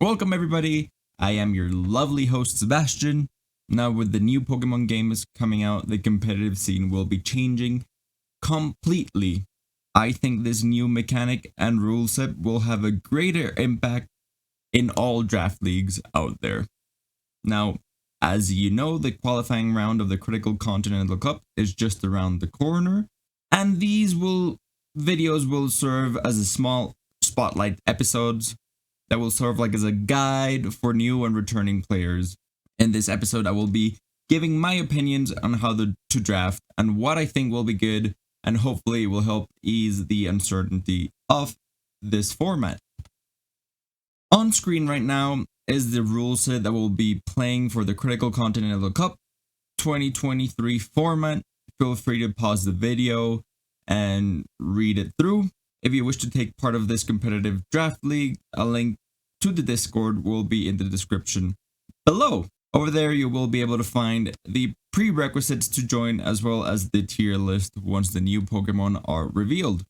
Welcome everybody, I am your lovely host Sebastian. Now with the new Pokemon games coming out, the competitive scene will be changing completely. I think this new mechanic and rule set will have a greater impact in all draft leagues out there. Now, as you know, the qualifying round of the Critical Continental Cup is just around the corner, and videos will serve as a small spotlight episodes that will serve as a guide for new and returning players. In this episode, I will be giving my opinions on how to draft and what I think will be good, and hopefully it will help ease the uncertainty of this format. On screen right now is the rule set that will be playing for the Critical Continental Cup 2023 format. Feel free to pause the video and read it through. If you wish to take part of this competitive draft league, a link to the Discord will be in the description below. Over there, you will be able to find the prerequisites to join as well as the tier list once the new Pokemon are revealed.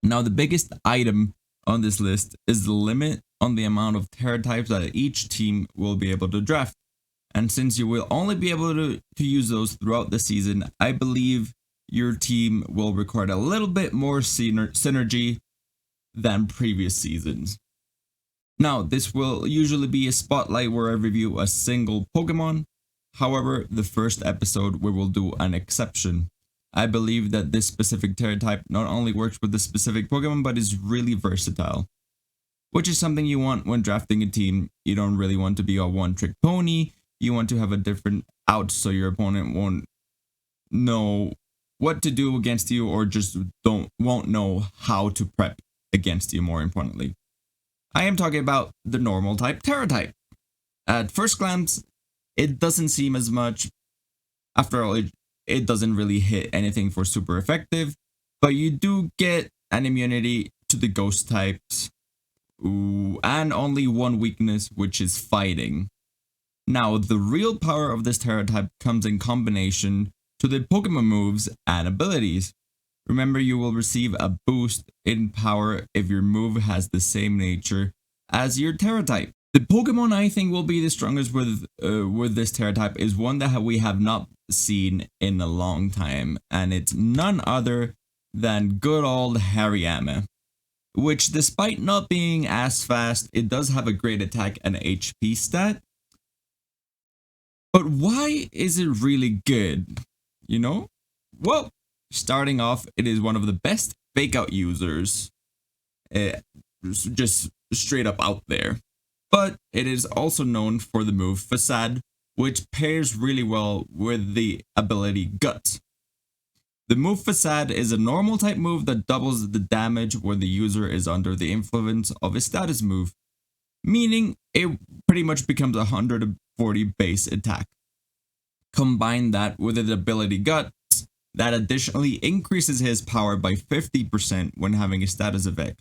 Now, the biggest item on this list is the limit on the amount of Terra types that each team will be able to draft. And since you will only be able to use those throughout the season, I believe your team will require a little bit more synergy than previous seasons. Now, this will usually be a spotlight where I review a single Pokemon. However, the first episode we will do an exception. I believe that this specific Terra type not only works with the specific Pokemon, but is really versatile, which is something you want when drafting a team. You don't really want to be a one-trick pony. You want to have a different out so your opponent won't know what to do against you, or just won't know how to prep against you, more importantly. I am talking about the Normal Type Terra type. At first glance, it doesn't seem as much. After all, it doesn't really hit anything for super effective, but you do get an immunity to the ghost types, and only one weakness, which is fighting. Now, the real power of this Terra type comes in combination to the Pokemon moves and abilities. Remember, you will receive a boost in power if your move has the same nature as your Terra type. The Pokemon I think will be the strongest with this Terra type is one that we have not seen in a long time, and it's none other than good old Hariyama, which, despite not being as fast, it does have a great attack and HP stat. But why is it really good? Well, starting off, it is one of the best fake out users, just straight up out there. But it is also known for the move Facade, which pairs really well with the ability Guts. The move Facade is a normal type move that doubles the damage when the user is under the influence of a status move, meaning it pretty much becomes a 140 base attack. Combine that with the ability Guts, that additionally increases his power by 50% when having a status effect.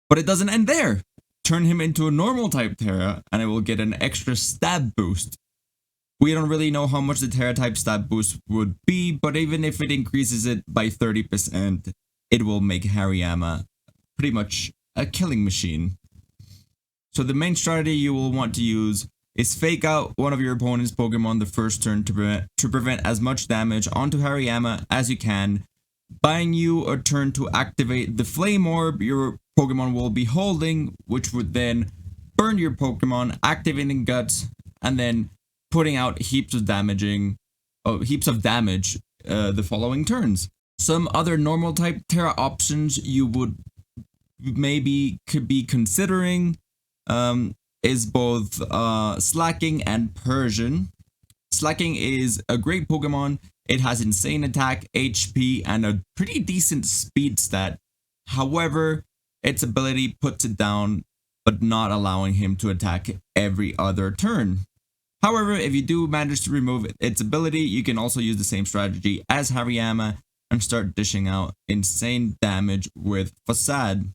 But it doesn't end there. Turn him into a Normal Type Terra and it will get an extra stab boost. We don't really know how much the Terra type stab boost would be, but even if it increases it by 30%, it will make Hariyama pretty much a killing machine. So the main strategy you will want to use is fake out one of your opponent's Pokemon the first turn to prevent as much damage onto Hariyama as you can, buying you a turn to activate the Flame Orb your Pokemon will be holding, which would then burn your Pokemon, activating Guts, and then putting out heaps of damage the following turns. Some other Normal Type Terra options you would could be considering is both Slacking and Persian. Slacking is a great Pokemon. It has insane attack, HP, and a pretty decent speed stat. However, its ability puts it down, but not allowing him to attack every other turn. However, if you do manage to remove its ability, you can also use the same strategy as Hariyama and start dishing out insane damage with Facade.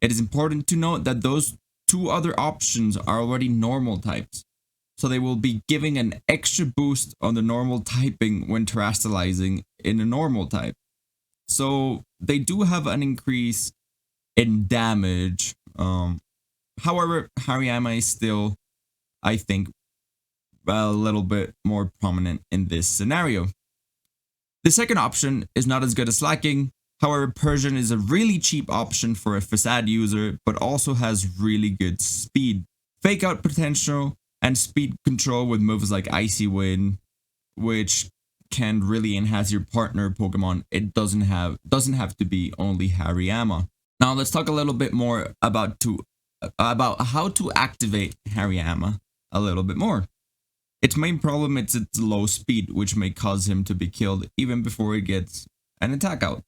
It is important to note that those two other options are already normal types, so they will be giving an extra boost on the normal typing when terastallizing in a normal type. So they do have an increase in damage However, Hariyama is still, I think, a little bit more prominent in this scenario. The second option is not as good as Slacking. However, Persian is a really cheap option for a Facade user, but also has really good speed, fake out potential, and speed control with moves like Icy Wind, which can really enhance your partner Pokemon. It doesn't have to be only Hariyama. Now let's talk a little bit more about how to activate Hariyama a little bit more. Its main problem is its low speed, which may cause him to be killed even before he gets an attack out.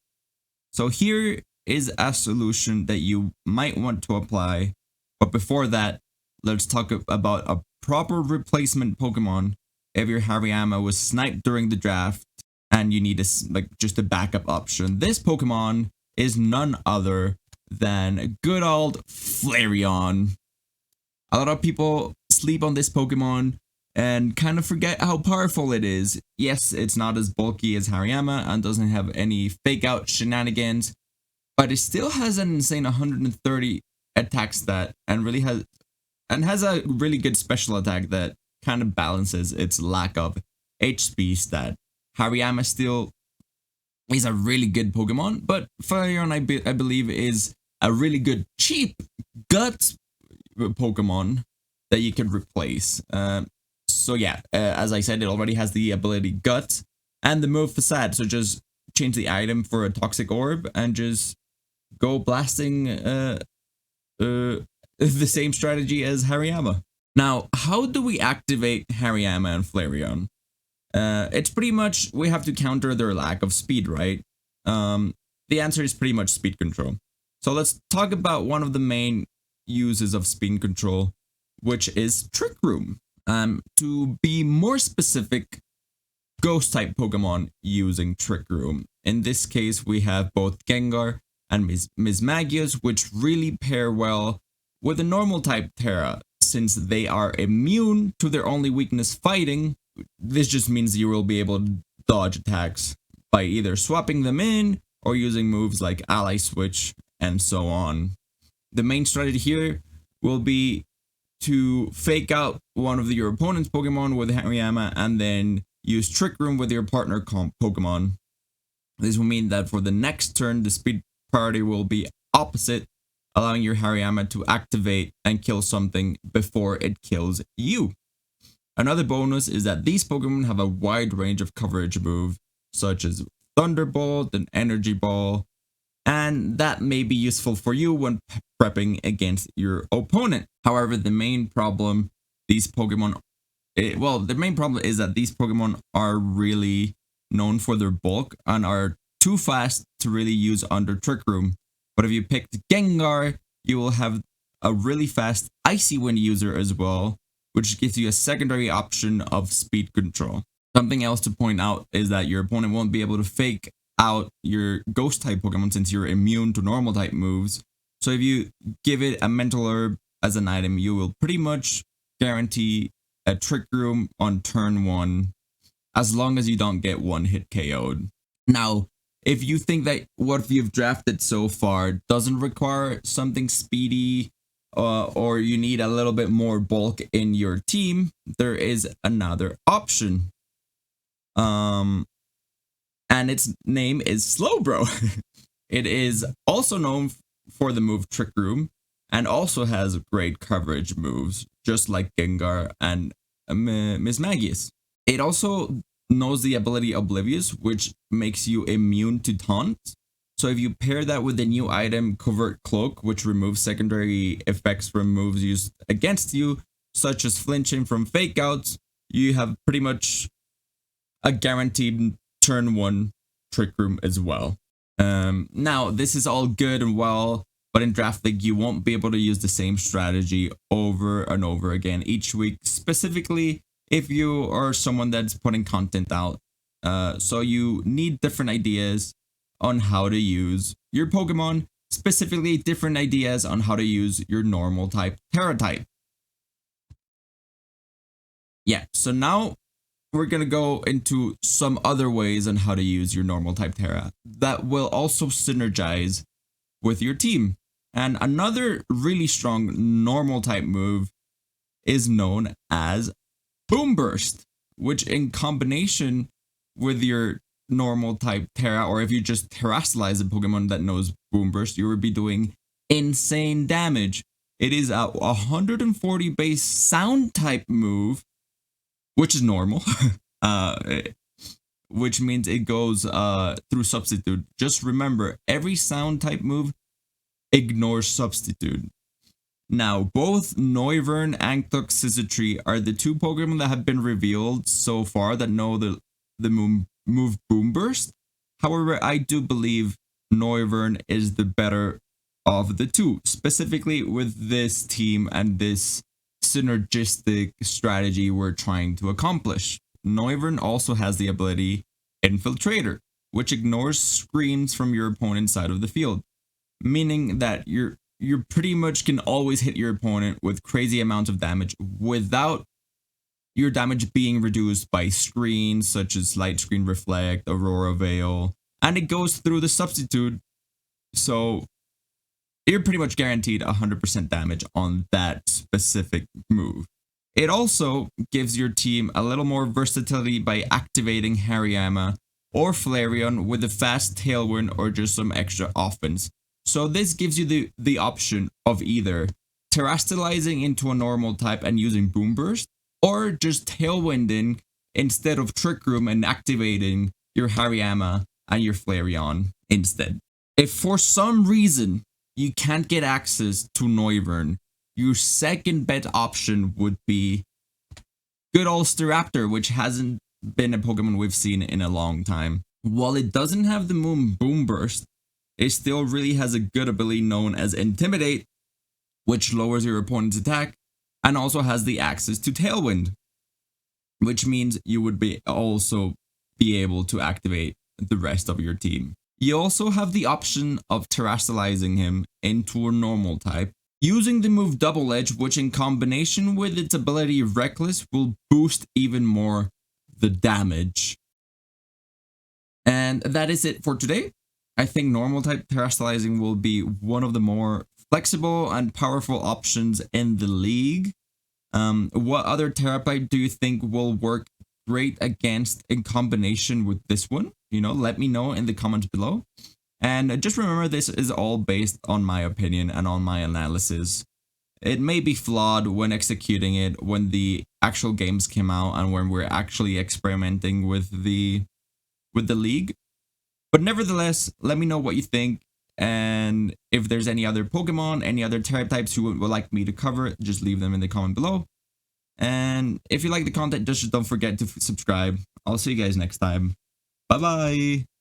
So here is a solution that you might want to apply, but before that, let's talk about a proper replacement Pokemon if your Hariyama was sniped during the draft and you need just a backup option. This Pokemon is none other than good old Flareon. A lot of people sleep on this Pokemon and kind of forget how powerful it is. Yes, it's not as bulky as Hariyama and doesn't have any fake out shenanigans, but it still has an insane 130 attack stat and has a really good special attack that kind of balances its lack of HP stat. Hariyama still is a really good Pokemon, but Flareon I believe is a really good cheap gut Pokemon that you can replace. So yeah, as I said, it already has the ability Gut and the move Facade. So just change the item for a Toxic Orb and just go blasting the same strategy as Hariyama. Now, how do we activate Hariyama and Flareon? It's pretty much, we have to counter their lack of speed, right? The answer is pretty much speed control. So let's talk about one of the main uses of speed control, which is Trick Room. To be more specific, Ghost type Pokemon using Trick Room. In this case, we have both Gengar and Mismagius, which really pair well with the Normal Type Terra, since they are immune to their only weakness, fighting. This just means you will be able to dodge attacks by either swapping them in or using moves like Ally Switch and so on. The main strategy here will be to fake out one of your opponent's Pokemon with Hariyama and then use Trick Room with your partner Pokemon. This will mean that for the next turn, the speed priority will be opposite, allowing your Hariyama to activate and kill something before it kills you. Another bonus is that these Pokemon have a wide range of coverage moves, such as Thunderbolt and Energy Ball, and that may be useful for you when prepping against your opponent. However, the main problem is that these Pokemon are really known for their bulk and are too fast to really use under Trick Room. But if you picked Gengar, you will have a really fast Icy Wind user as well, which gives you a secondary option of speed control. Something else to point out is that your opponent won't be able to fake out your Ghost type Pokemon since you're immune to Normal type moves. So if you give it a Mental Herb as an item, you will pretty much guarantee a Trick Room on turn 1, as long as you don't get one hit KO'd. Now, if you think that what you've drafted so far doesn't require something speedy, or you need a little bit more bulk in your team, there is another option. And its name is Slowbro. It is also known for the move Trick Room and also has great coverage moves, just like Gengar and Mismagius. It also knows the ability Oblivious, which makes you immune to taunt. So if you pair that with the new item Covert Cloak, which removes secondary effects from moves used against you, such as flinching from fake outs, you have pretty much a guaranteed turn 1 Trick Room as well. Now, this is all good and well, but in Draft League, you won't be able to use the same strategy over and over again each week, specifically if you are someone that's putting content out. So you need different ideas on how to use your Pokemon, specifically different ideas on how to use your Normal Type Terra type. Yeah, so now we're going to go into some other ways on how to use your Normal Type Terra that will also synergize with your team. And another really strong normal type move is known as Boom Burst, which in combination with your normal type Terra, or if you just terrestrialize a Pokemon that knows Boom Burst, you will be doing insane damage. It is a 140 base sound type move, which is normal, which means it goes through substitute. Just remember, every sound type move ignores substitute. Now, both Noivern and Toxicity are the two Pokemon that have been revealed so far that know the move Boom Burst. However, I do believe Noivern is the better of the two, specifically with this team and this synergistic strategy we're trying to accomplish. Noivern also has the ability Infiltrator, which ignores screams from your opponent's side of the field, meaning that you pretty much can always hit your opponent with crazy amounts of damage without your damage being reduced by screens such as Light Screen Reflect, Aurora Veil, and it goes through the substitute, so you're pretty much guaranteed 100% damage on that specific move. It also gives your team a little more versatility by activating Hariyama or Flareon with a fast Tailwind or just some extra offense. So this gives you the option of either terrestrializing into a normal type and using Boom Burst, or just Tailwinding instead of Trick Room and activating your Hariyama and your Flareon instead. If for some reason you can't get access to Noivern, your second bet option would be good old Staraptor, which hasn't been a Pokemon we've seen in a long time. While it doesn't have the move Boom Burst, it still really has a good ability known as Intimidate, which lowers your opponent's attack, and also has the access to Tailwind, which means you would also be able to activate the rest of your team. You also have the option of terrestrializing him into a normal type, using the move Double Edge, which in combination with its ability Reckless will boost even more the damage. And that is it for today. I think normal type terrestrializing will be one of the more flexible and powerful options in the league. What other Terra type do you think will work great against in combination with this one? Let me know in the comments below. And just remember, this is all based on my opinion and on my analysis. It may be flawed when executing it, when the actual games came out and when we're actually experimenting with the league. But nevertheless, let me know what you think. And if there's any other Pokemon, any other Terra types you would like me to cover, just leave them in the comment below. And if you like the content, just don't forget to subscribe. I'll see you guys next time. Bye bye.